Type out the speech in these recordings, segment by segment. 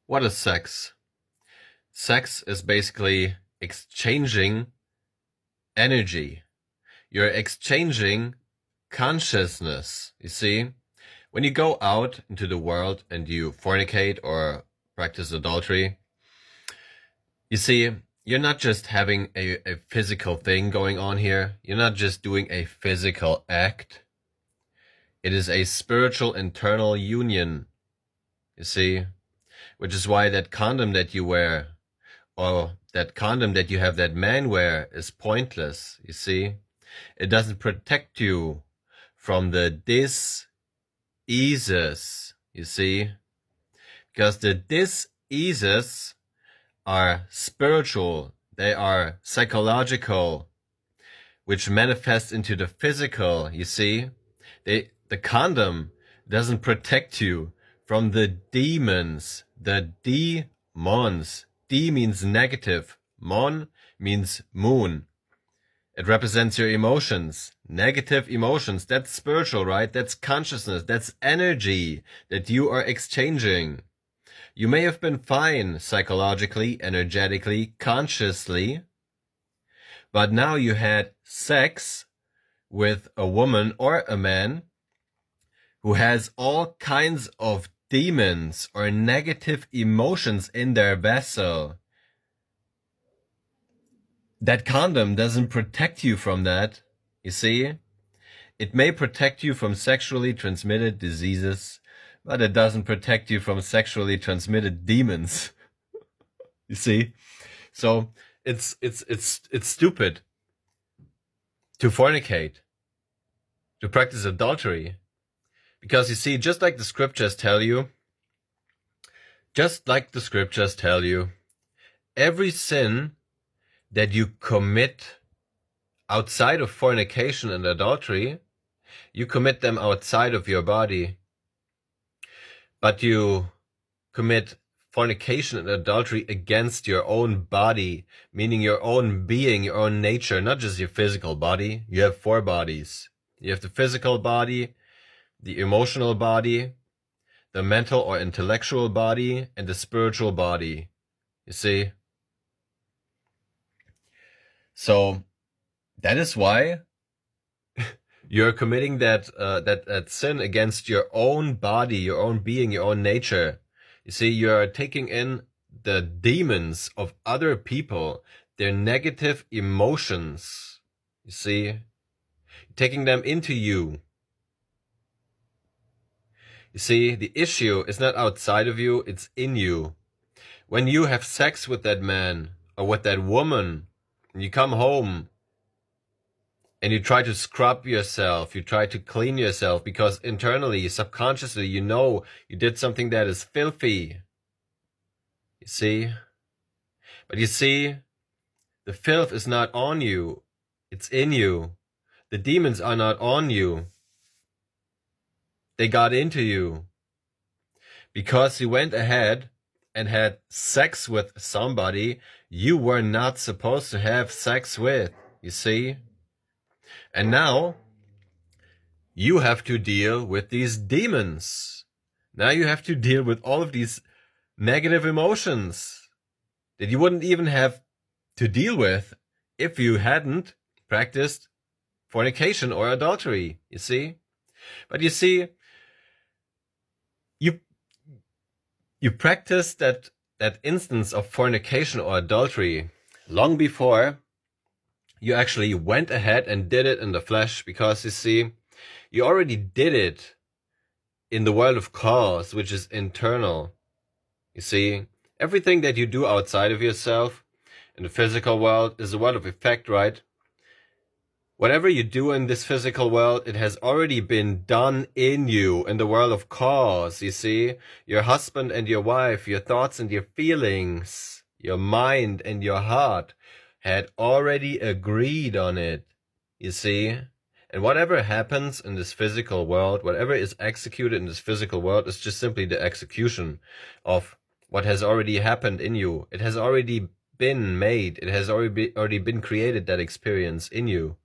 What is sex? Sex is basically exchanging energy. You're exchanging consciousness. You see, when you go out into the world and you fornicate or practice adultery, you see, you're not just having a physical thing going on here. You're not just doing a physical act. It is a spiritual internal union, you see, which is why that condom that you wear or that condom that you have that man wear is pointless, you see. It doesn't protect you from the diseases, you see, because the diseases are spiritual, they are psychological, which manifest into the physical, you see. The condom doesn't protect you from the demons, the demons. D means negative, mon means moon. It represents your emotions, negative emotions. That's spiritual, right? That's consciousness, that's energy that you are exchanging. You may have been fine psychologically, energetically, consciously, but now you had sex with a woman or a man who has all kinds of demons or negative emotions in their vessel. That condom doesn't protect you from that, you see? It may protect you from sexually transmitted diseases, but it doesn't protect you from sexually transmitted demons. You see? So it's stupid to fornicate, to practice adultery. Because you see, just like the scriptures tell you, every sin that you commit outside of fornication and adultery, you commit them outside of your body. But you commit fornication and adultery against your own body, meaning your own being, your own nature, not just your physical body. You have 4 bodies. You have the physical body, the emotional body, the mental or intellectual body, and the spiritual body. You see? So that is why you're committing that sin against your own body, your own being, your own nature. You see, you're taking in the demons of other people, their negative emotions. You see, taking them into you. You see, the issue is not outside of you, it's in you. When you have sex with that man or with that woman, and you come home and you try to scrub yourself, you try to clean yourself because internally, subconsciously, you know you did something that is filthy. You see? But you see, the filth is not on you, it's in you. The demons are not on you. They got into you because you went ahead and had sex with somebody you were not supposed to have sex with, you see? And now you have to deal with these demons. Now you have to deal with all of these negative emotions that you wouldn't even have to deal with if you hadn't practiced fornication or adultery, you see? But you see, you practiced that instance of fornication or adultery long before you actually went ahead and did it in the flesh, because you see, you already did it in the world of cause, which is internal. You see, everything that you do outside of yourself in the physical world is a world of effect, right? Whatever you do in this physical world, it has already been done in you, in the world of cause, you see? Your husband and your wife, your thoughts and your feelings, your mind and your heart had already agreed on it, you see? And whatever happens in this physical world, whatever is executed in this physical world is just simply the execution of what has already happened in you. It has already been made. It has already been created, that experience in you.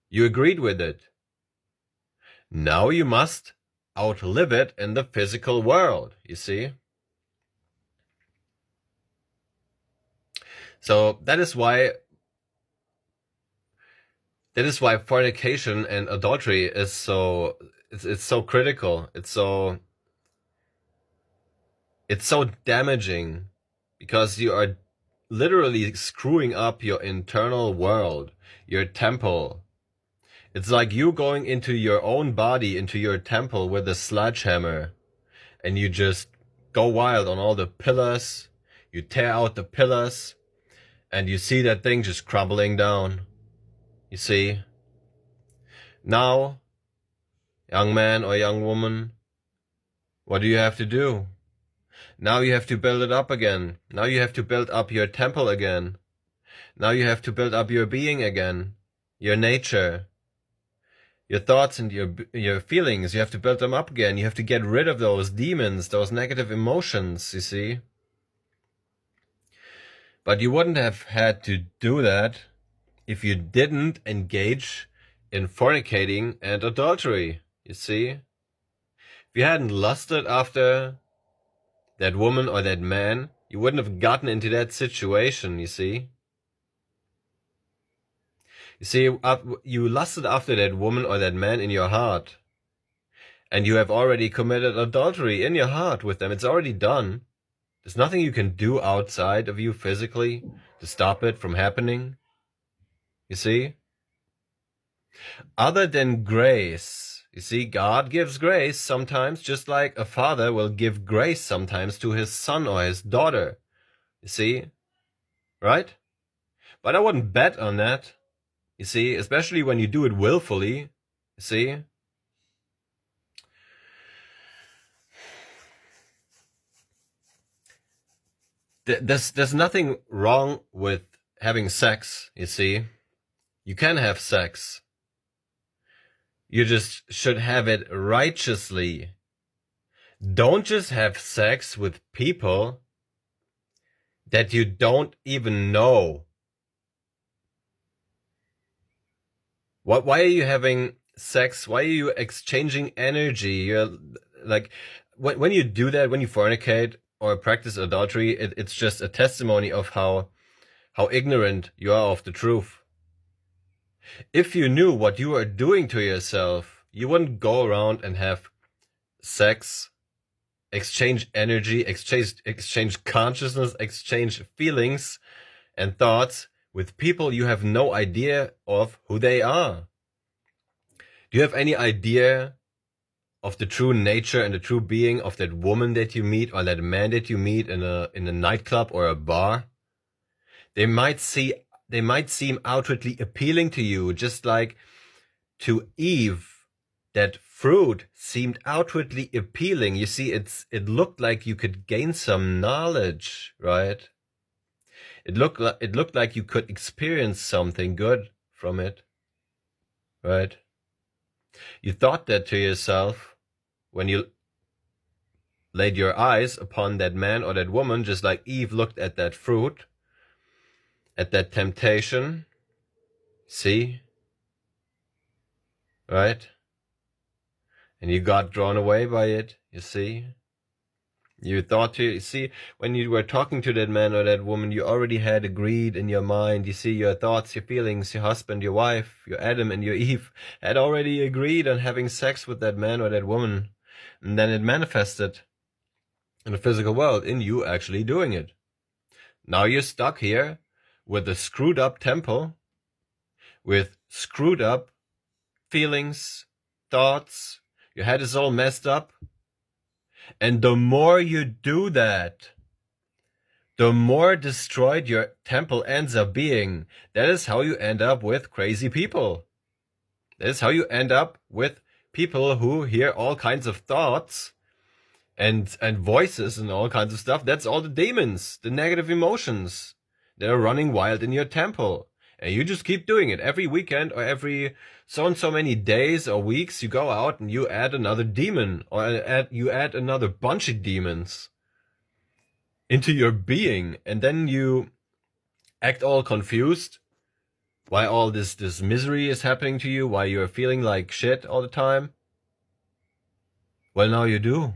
You agreed with it. Now you must outlive it in the physical world, you see? So that is why fornication and adultery is so, it's so critical. It's so damaging, because you are literally screwing up your internal world, your temple. It's like you going into your own body, into your temple with a sledgehammer, and you just go wild on all the pillars. You tear out the pillars, and you see that thing just crumbling down. You see? Now, young man or young woman, what do you have to do? Now you have to build it up again. Now you have to build up your temple again. Now you have to build up your being again, your nature, your thoughts and your feelings. You have to build them up again. You have to get rid of those demons, those negative emotions, you see. But you wouldn't have had to do that if you didn't engage in fornicating and adultery, you see. If you hadn't lusted after that woman or that man, you wouldn't have gotten into that situation, you see. You see, you lusted after that woman or that man in your heart, and you have already committed adultery in your heart with them. It's already done. There's nothing you can do outside of you physically to stop it from happening. You see? Other than grace, you see, God gives grace sometimes, just like a father will give grace sometimes to his son or his daughter. You see? Right? But I wouldn't bet on that. You see, especially when you do it willfully. You see? There's nothing wrong with having sex, you see. You can have sex. You just should have it righteously. Don't just have sex with people that you don't even know. Why are you having sex? Why are you exchanging energy? You're like, when you do that, when you fornicate or practice adultery, it's just a testimony of how ignorant you are of the truth. If you knew what you are doing to yourself, you wouldn't go around and have sex, exchange energy, exchange consciousness, exchange feelings and thoughts with people you have no idea of who they are. Do you have any idea of the true nature and the true being of that woman that you meet or that man that you meet in a nightclub or a bar? They might seem outwardly appealing to you, just like to Eve, that fruit seemed outwardly appealing. You see, it looked like you could gain some knowledge, right? It looked like you could experience something good from it, right? You thought that to yourself when you laid your eyes upon that man or that woman, just like Eve looked at that fruit, at that temptation. See? Right? And you got drawn away by it, you see? You thought you see, when you were talking to that man or that woman, you already had agreed in your mind. You see, your thoughts, your feelings, your husband, your wife, your Adam and your Eve had already agreed on having sex with that man or that woman. And then it manifested in the physical world, in you actually doing it. Now you're stuck here with a screwed up temple, with screwed up feelings, thoughts. Your head is all messed up. And the more you do that, the more destroyed your temple ends up being. That is how you end up with crazy people. That is how you end up with people who hear all kinds of thoughts and voices and all kinds of stuff. That's all the demons, the negative emotions that are running wild in your temple. And you just keep doing it every weekend or every so and so many days or weeks. You go out and you add another demon, or you add another bunch of demons into your being, and then you act all confused why all this misery is happening to you, why you're feeling like shit all the time. Well, now you do.